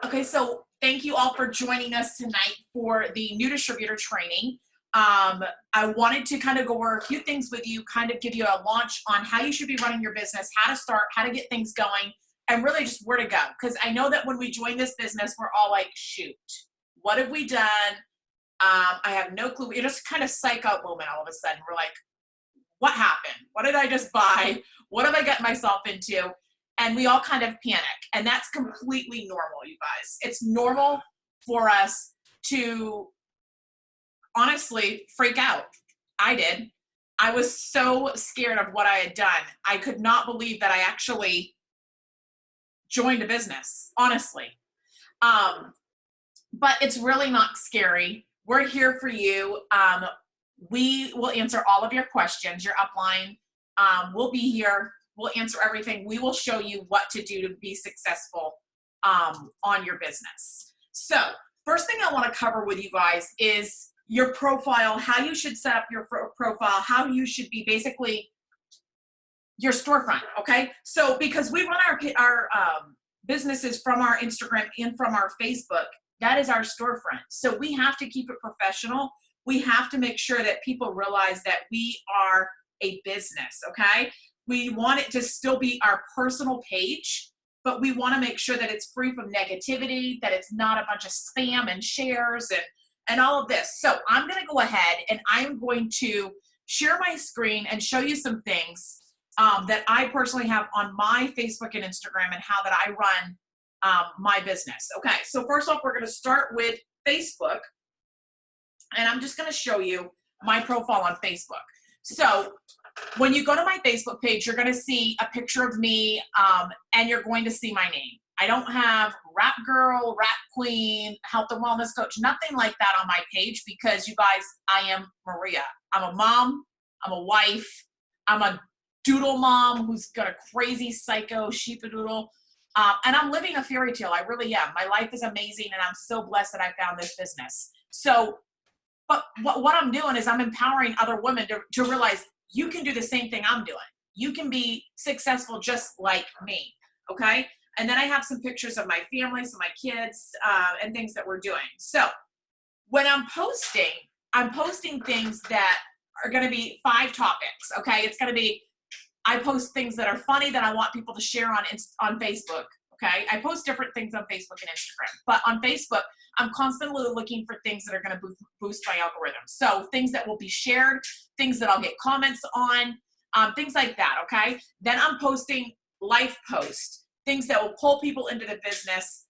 Okay, so thank you all for joining us tonight for the new distributor training. I wanted to kind of go over a few things with you, kind of give you a launch on how you should be running your business, how to start, how to get things going, and really just where to go. Because I know that when we join this business, we're all like, shoot, what have we done? I have no clue. You're just kind of psych out moment all of a sudden. We're like, what happened? What did I just buy? What have I got myself into? And we all kind of panic. And that's completely normal, you guys. It's normal for us to honestly freak out. I did. I was so scared of what I had done. I could not believe that I actually joined a business, honestly. But it's really not scary. We're here for you. We will answer all of your questions. Your upline will be here. We'll answer everything. We will show you what to do to be successful on your business. So first thing I want to cover with you guys is your profile, how you should set up your profile, how you should be basically your storefront, okay? So because we run our businesses from our Instagram and from our Facebook, that is our storefront. So we have to keep it professional. We have to make sure that people realize that we are a business, okay? We want it to still be our personal page, but we want to make sure that it's free from negativity, that it's not a bunch of spam and shares and all of this. So I'm going to go ahead and I'm going to share my screen and show you some things that I personally have on my Facebook and Instagram and how that I run my business. Okay, so first off, we're going to start with Facebook, and I'm just going to show you my profile on Facebook. So when you go to my Facebook page, you're going to see a picture of me, and you're going to see my name. I don't have rap girl, rap queen, health and wellness coach, nothing like that on my page because you guys, I am Maria. I'm a mom, I'm a wife, I'm a doodle mom who's got a crazy psycho sheepadoodle, and I'm living a fairy tale. I really am. My life is amazing, and I'm so blessed that I found this business. So, but what I'm doing is I'm empowering other women to realize you can do the same thing I'm doing. You can be successful just like me, okay? And then I have some pictures of my family, some of my kids, and things that we're doing. So when I'm posting things that are going to be 5 topics, okay? It's going to be, I post things that are funny that I want people to share on Facebook, okay? I post different things on Facebook and Instagram, but on Facebook, I'm constantly looking for things that are going to boost my algorithm. So things that will be shared, things that I'll get comments on, things like that, okay? Then I'm posting life posts, things that will pull people into the business,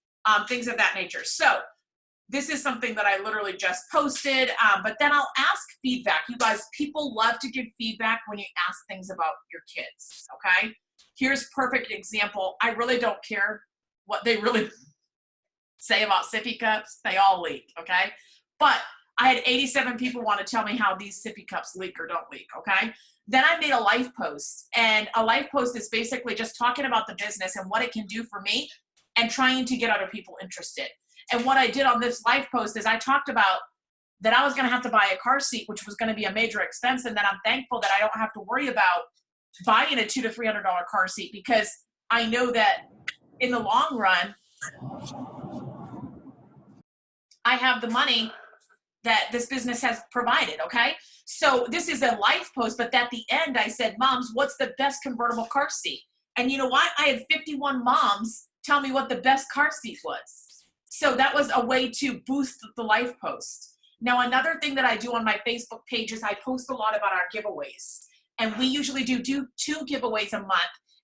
things of that nature. So this is something that I literally just posted, but then I'll ask feedback. You guys, people love to give feedback when you ask things about your kids, okay? Here's a perfect example. I really don't care what they really say about sippy cups. They all leak, okay? But I had 87 people want to tell me how these sippy cups leak or don't leak, okay? Then I made a life post, and a life post is basically just talking about the business and what it can do for me and trying to get other people interested. And what I did on this life post is I talked about that I was going to have to buy a car seat, which was going to be a major expense, and that I'm thankful that I don't have to worry about buying a $200 to $300 car seat because I know that in the long run, I have the money that this business has provided, okay? So this is a life post, but at the end I said, moms, what's the best convertible car seat? And you know what? I had 51 moms tell me what the best car seat was. So that was a way to boost the life post. Now, another thing that I do on my Facebook page is I post a lot about our giveaways. And we usually do 2 giveaways a month.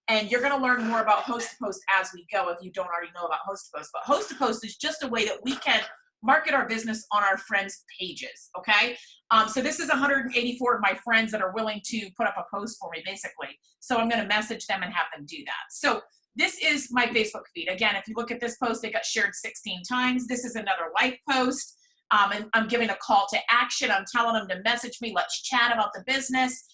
And you're going to learn more about Host to Post as we go if you don't already know about Host to Post. But Host to Post is just a way that we can market our business on our friends' pages, okay? So this is 184 of my friends that are willing to put up a post for me, basically. So I'm going to message them and have them do that. So this is my Facebook feed. Again, if you look at this post, it got shared 16 times. This is another life post. And I'm giving a call to action. I'm telling them to message me. Let's chat about the business,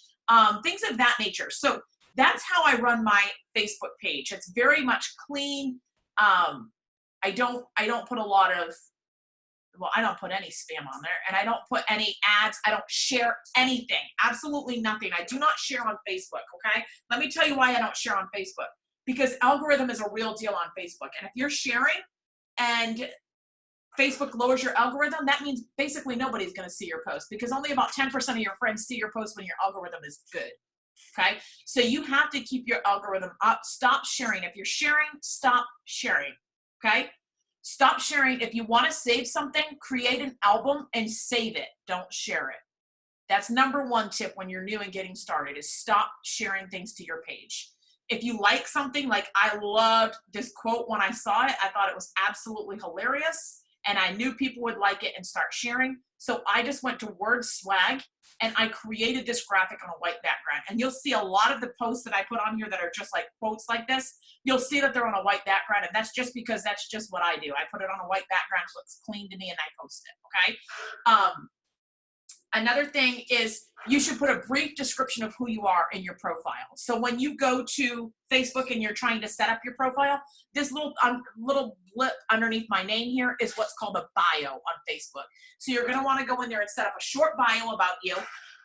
things of that nature. So that's how I run my Facebook page. It's very much clean. I don't put a lot of, well, I don't put any spam on there, and I don't put any ads. I don't share anything, absolutely nothing. I do not share on Facebook, okay? Let me tell you why I don't share on Facebook. Because algorithm is a real deal on Facebook. And if you're sharing, and Facebook lowers your algorithm, that means basically nobody's going to see your post because only about 10% of your friends see your post when your algorithm is good. Okay, so you have to keep your algorithm up. Stop sharing. If you're sharing, stop sharing. Okay, stop sharing. If you want to save something, create an album and save it. Don't share it. That's number one tip when you're new and getting started, is stop sharing things to your page. If you like something, like I loved this quote when I saw it, I thought it was absolutely hilarious, and I knew people would like it and start sharing. So I just went to Word Swag and I created this graphic on a white background. And you'll see a lot of the posts that I put on here that are just like quotes like this. You'll see that they're on a white background, and that's just because that's just what I do. I put it on a white background so it's clean to me and I post it, okay? Another thing is you should put a brief description of who you are in your profile. So when you go to Facebook and you're trying to set up your profile, this little blip underneath my name here is what's called a bio on Facebook. So you're going to want to go in there and set up a short bio about you.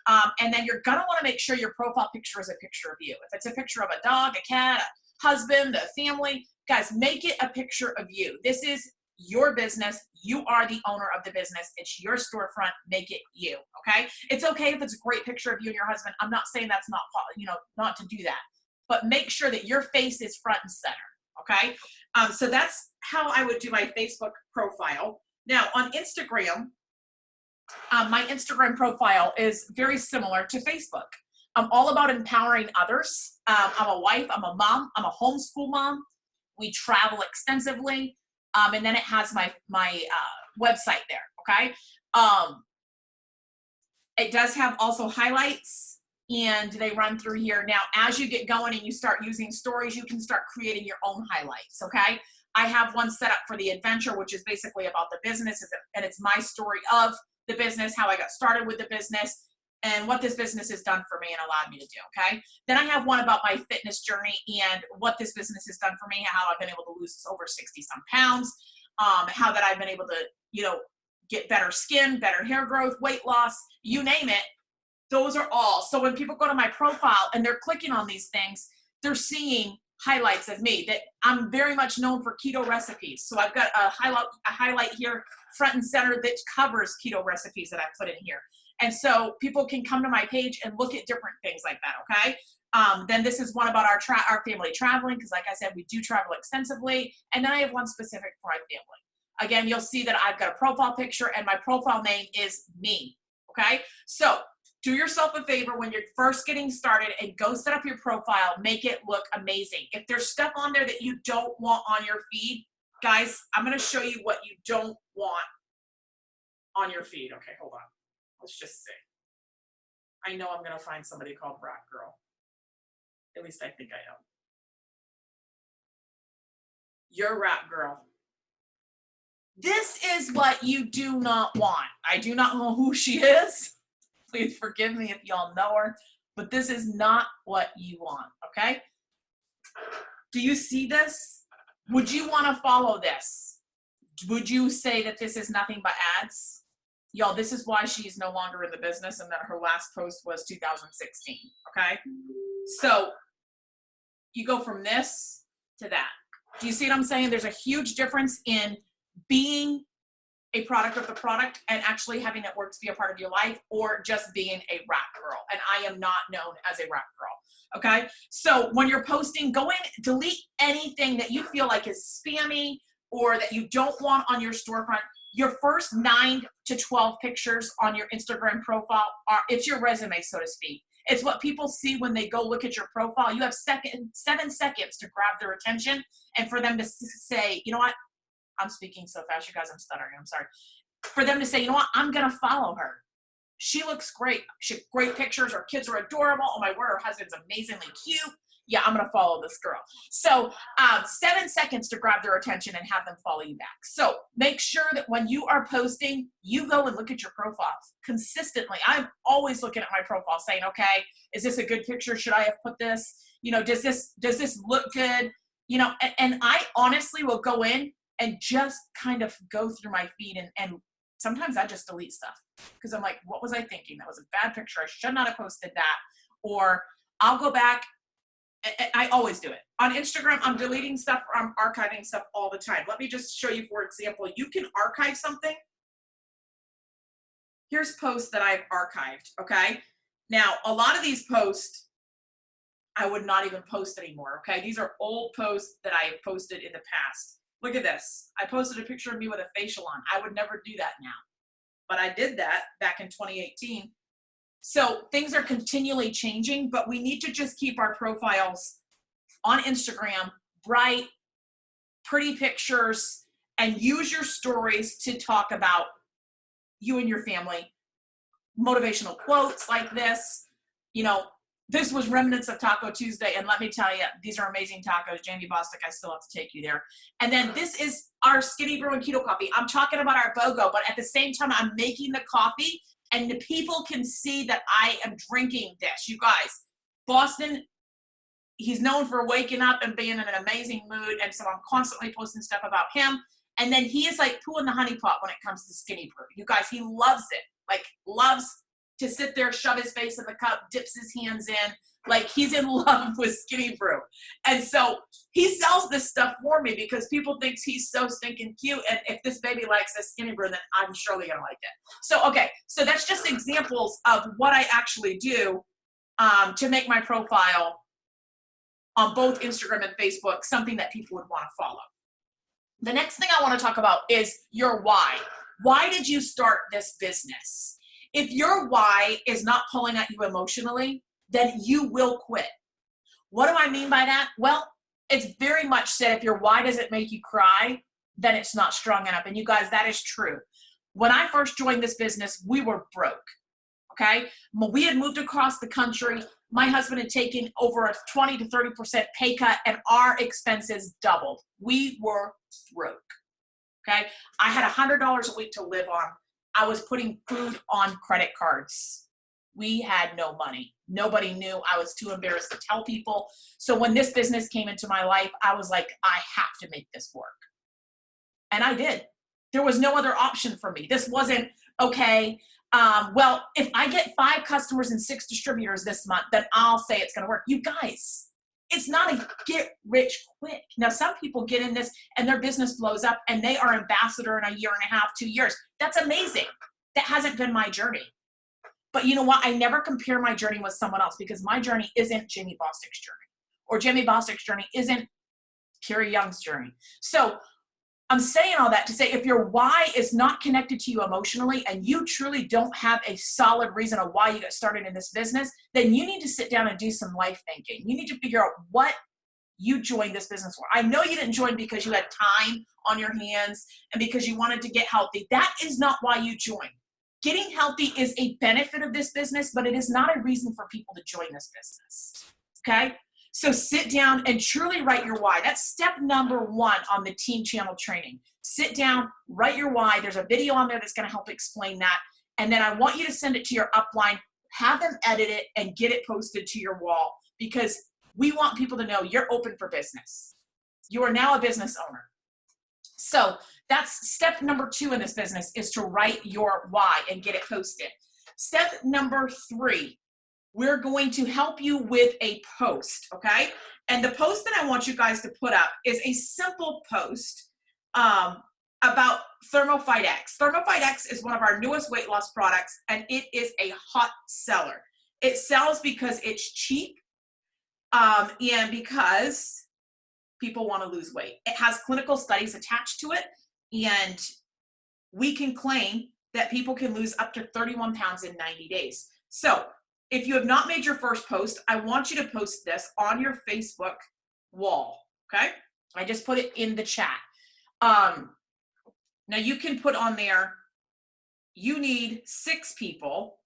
And then you're going to want to make sure your profile picture is a picture of you. If it's a picture of a dog, a cat, a husband, a family, guys, make it a picture of you. This is your business. You are the owner of the business. It's your storefront. Make it you. Okay. It's okay if it's a great picture of you and your husband. I'm not saying that's not, not to do that, but make sure that your face is front and center. Okay. So that's how I would do my Facebook profile. Now on Instagram, my Instagram profile is very similar to Facebook. I'm all about empowering others. I'm a wife. I'm a mom. I'm a homeschool mom. We travel extensively. And then it has my website there, okay? It does have also highlights, and they run through here. Now, as you get going and you start using stories, you can start creating your own highlights, okay? I have one set up for the adventure, which is basically about the business, and it's my story of the business, how I got started with the business, and what this business has done for me and allowed me to do, okay? Then I have one about my fitness journey and what this business has done for me, how I've been able to lose over 60-some pounds, how that I've been able to, get better skin, better hair growth, weight loss, you name it. Those are all. So when people go to my profile and they're clicking on these things, they're seeing highlights of me. That I'm very much known for keto recipes. So I've got a highlight here, front and center, that covers keto recipes that I've put in here. And so people can come to my page and look at different things like that, okay? Then this is one about our family traveling, because like I said, we do travel extensively. And then I have one specific for my family. Again, you'll see that I've got a profile picture, and my profile name is me, okay? So do yourself a favor when you're first getting started and go set up your profile, make it look amazing. If there's stuff on there that you don't want on your feed, guys, I'm gonna show you what you don't want on your feed. Okay, hold on. Let's just see. I know I'm gonna find somebody called Rock Girl. At least I think I am. You're Rock Girl. This is what you do not want. I do not know who she is. Please forgive me if y'all know her, but this is not what you want, okay? Do you see this? Would you want to follow this? Would you say that this is nothing but ads? Y'all, this is why she's no longer in the business and that her last post was 2016, okay? So you go from this to that. Do you see what I'm saying? There's a huge difference in being a product of the product and actually having it work to be a part of your life, or just being a rap girl. And I am not known as a rap girl, okay? So when you're posting, go in, delete anything that you feel like is spammy or that you don't want on your storefront. Your first 9 to 12 pictures on your Instagram profile it's your resume, so to speak. It's what people see when they go look at your profile. You have 7 seconds to grab their attention and for them to say, you know what? I'm speaking so fast, you guys, I'm stuttering, I'm sorry. For them to say, you know what, I'm gonna follow her. She looks great. She has great pictures, her kids are adorable. Oh my word, her husband's amazingly cute. Yeah, I'm gonna follow this girl. So 7 seconds to grab their attention and have them follow you back. So make sure that when you are posting, you go and look at your profiles consistently. I'm always looking at my profile saying, okay, is this a good picture? Should I have put this? Does this look good? And I honestly will go in and just kind of go through my feed, and sometimes I just delete stuff because I'm like, what was I thinking? That was a bad picture. I should not have posted that. Or I'll go back I always do it. On Instagram, I'm deleting stuff or I'm archiving stuff all the time. Let me just show you, for example, you can archive something. Here's posts that I've archived, okay? Now, a lot of these posts, I would not even post anymore, okay? These are old posts that I have posted in the past. Look at this. I posted a picture of me with a facial on. I would never do that now, but I did that back in 2018. So things are continually changing, but we need to just keep our profiles on Instagram bright, pretty pictures, and use your stories to talk about you and your family. Motivational quotes like this. You know, this was remnants of Taco Tuesday, and let me tell you, these are amazing tacos. Jamie Bostic, I still have to take you there. And then this is our Skinny Brew and Keto Coffee. I'm talking about our BOGO, but at the same time, I'm making the coffee, and the people can see that I am drinking this. You guys, Boston, he's known for waking up and being in an amazing mood, and so I'm constantly posting stuff about him. And then he is like poo in the honey pot when it comes to Skinny Brew. You guys, he loves it. Like, loves to sit there, shove his face in the cup, dips his hands in. Like, he's in love with Skinny Brew. And so he sells this stuff for me because people think he's so stinking cute. And if this baby likes this Skinny Brew, then I'm surely going to like it. So, okay. So that's just examples of what I actually do to make my profile on both Instagram and Facebook something that people would want to follow. The next thing I want to talk about is your why. Why did you start this business? If your why is not pulling at you emotionally, then you will quit. What do I mean by that? Well, it's very much said if your why doesn't make you cry, then it's not strong enough. And you guys, that is true. When I first joined this business, we were broke, okay? We had moved across the country. My husband had taken over a 20 to 30% pay cut, and our expenses doubled. We were broke, okay? I had $100 a week to live on. I was putting food on credit cards. We had no money. Nobody knew. I was too embarrassed to tell people. So when this business came into my life, I was like, I have to make this work. And I did. There was no other option for me. This wasn't, okay, well, if I get 5 customers and 6 distributors this month, then I'll say it's going to work. You guys, it's not a get rich quick. Now, some people get in this and their business blows up and they are ambassador in a year and a half, 2 years. That's amazing. That hasn't been my journey. But you know what? I never compare my journey with someone else because my journey isn't Jamie Bostic's journey, or Jamie Bostic's journey isn't Carrie Young's journey. So I'm saying all that to say if your why is not connected to you emotionally and you truly don't have a solid reason of why you got started in this business, then you need to sit down and do some life thinking. You need to figure out what you joined this business for. I know you didn't join because you had time on your hands and because you wanted to get healthy. That is not why you joined. Getting healthy is a benefit of this business, but it is not a reason for people to join this business, okay? So sit down and truly write your why. That's step number 1 on the team channel training. Sit down, write your why. There's a video on there that's going to help explain that. And then I want you to send it to your upline, have them edit it, and get it posted to your wall because we want people to know you're open for business. You are now a business owner. So that's step number 2 in this business is to write your why and get it posted. Step number 3. We're going to help you with a post, okay? And the post that I want you guys to put up is a simple post about ThermoFight X. ThermoFight X is one of our newest weight loss products, and it is a hot seller. It sells because it's cheap and because people want to lose weight. It has clinical studies attached to it, and we can claim that people can lose up to 31 pounds in 90 days. So if you have not made your first post, I want you to post this on your Facebook wall, okay? I just put it in the chat. Now you can put on there, you need 6 people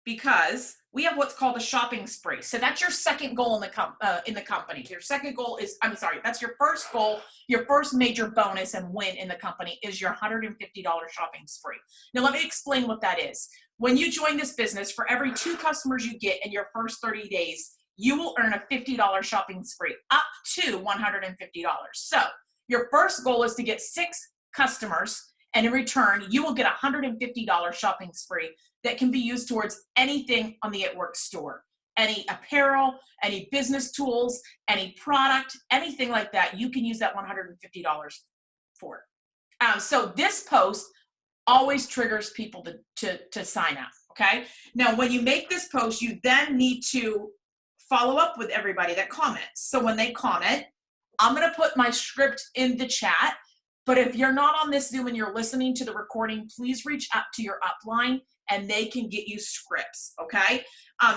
because we have what's called a shopping spree. So that's your second goal in the company. Your second goal is, that's your first goal, your first major bonus and win in the company is your $150 shopping spree. Now let me explain what that is. When you join this business, for every 2 customers you get in your first 30 days, you will earn a $50 shopping spree, up to $150. So your first goal is to get 6 customers, and in return, you will get a $150 shopping spree that can be used towards anything on the It Works store. any apparel, any business tools, any product, anything like that, you can use that $150 for it. So this post always triggers people to sign up, okay? Now, when you make this post, you then need to follow up with everybody that comments. So when they comment, I'm gonna put my script in the chat, but if you're not on this Zoom and you're listening to the recording, please reach out to your upline and they can get you scripts, okay?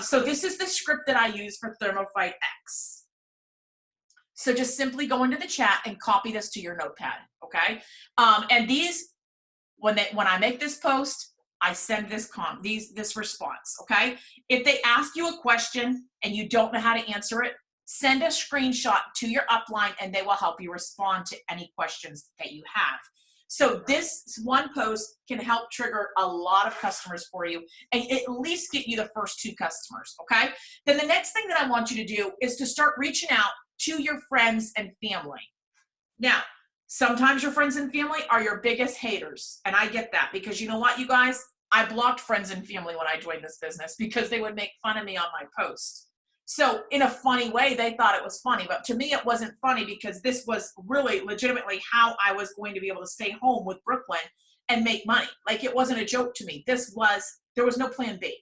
So this is the script that I use for ThermoFight X. So just simply go into the chat and copy this to your notepad, okay? And these, when I make this post, I send this response, okay? If they ask you a question and you don't know how to answer it, send a screenshot to your upline and they will help you respond to any questions that you have. So this one post can help trigger a lot of customers for you and at least get you the first 2 customers, okay? Then the next thing that I want you to do is to start reaching out to your friends and family. Now, sometimes your friends and family are your biggest haters, and I get that because you know what, you guys? I blocked friends and family when I joined this business because they would make fun of me on my post. So in a funny way, they thought it was funny, but to me it wasn't funny because this was really legitimately how I was going to be able to stay home with Brooklyn and make money. Like, it wasn't a joke to me. There was no plan B.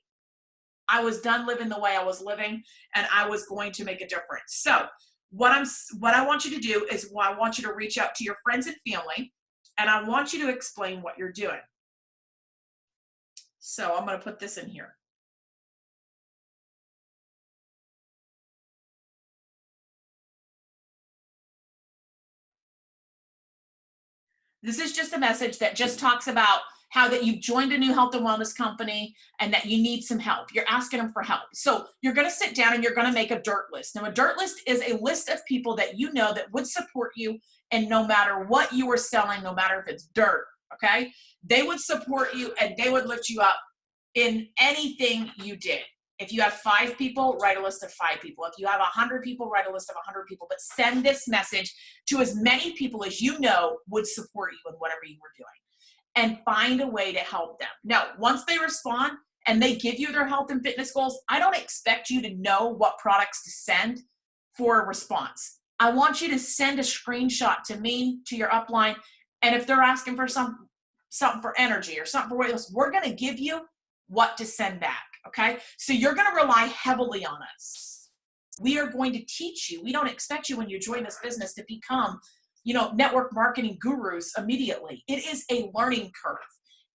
I was done living the way I was living and I was going to make a difference. So what I want you to do is I want you to reach out to your friends and family and I want you to explain what you're doing. So I'm going to put this in here. This is just a message that just talks about how that you've joined a new health and wellness company and that you need some help. You're asking them for help. So you're going to sit down and you're going to make a dirt list. Now, a dirt list is a list of people that you know that would support you, and no matter what you are selling, no matter if it's dirt, okay, they would support you and they would lift you up in anything you did. If you have 5 people, write a list of 5 people. If you have 100 people, write a list of 100 people. But send this message to as many people as you know would support you in whatever you were doing. And find a way to help them. Now, once they respond and they give you their health and fitness goals, I don't expect you to know what products to send for a response. I want you to send a screenshot to me, to your upline, and if they're asking for something for energy or something for weight loss, we're going to give you what to send back, okay? So you're going to rely heavily on us. We are going to teach you. We don't expect you when you join this business to become, network marketing gurus immediately. It is a learning curve,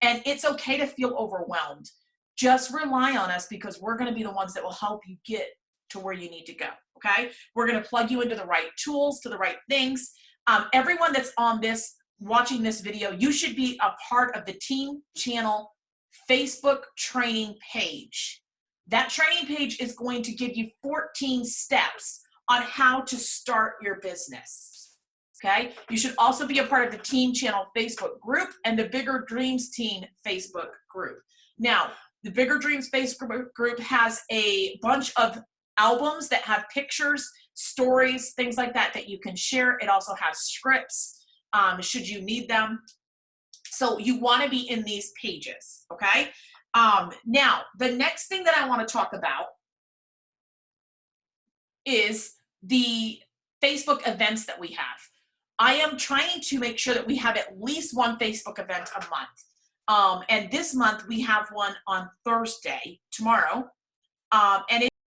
and it's okay to feel overwhelmed. Just rely on us because we're going to be the ones that will help you get to where you need to go, okay? We're going to plug you into the right tools, to the right things. Everyone that's on this, watching this video, you should be a part of the Team Channel Facebook training page. That training page is going to give you 14 steps on how to start your business, okay? You should also be a part of the Team Channel Facebook group and the Bigger Dreams Team Facebook group. Now, the Bigger Dreams Facebook group has a bunch of albums that have pictures, stories, things like that that you can share. It also has scripts, should you need them. So you want to be in these pages, okay? Now, the next thing that I want to talk about is the Facebook events that we have. I am trying to make sure that we have at least one Facebook event a month. And this month we have one on Thursday, tomorrow. And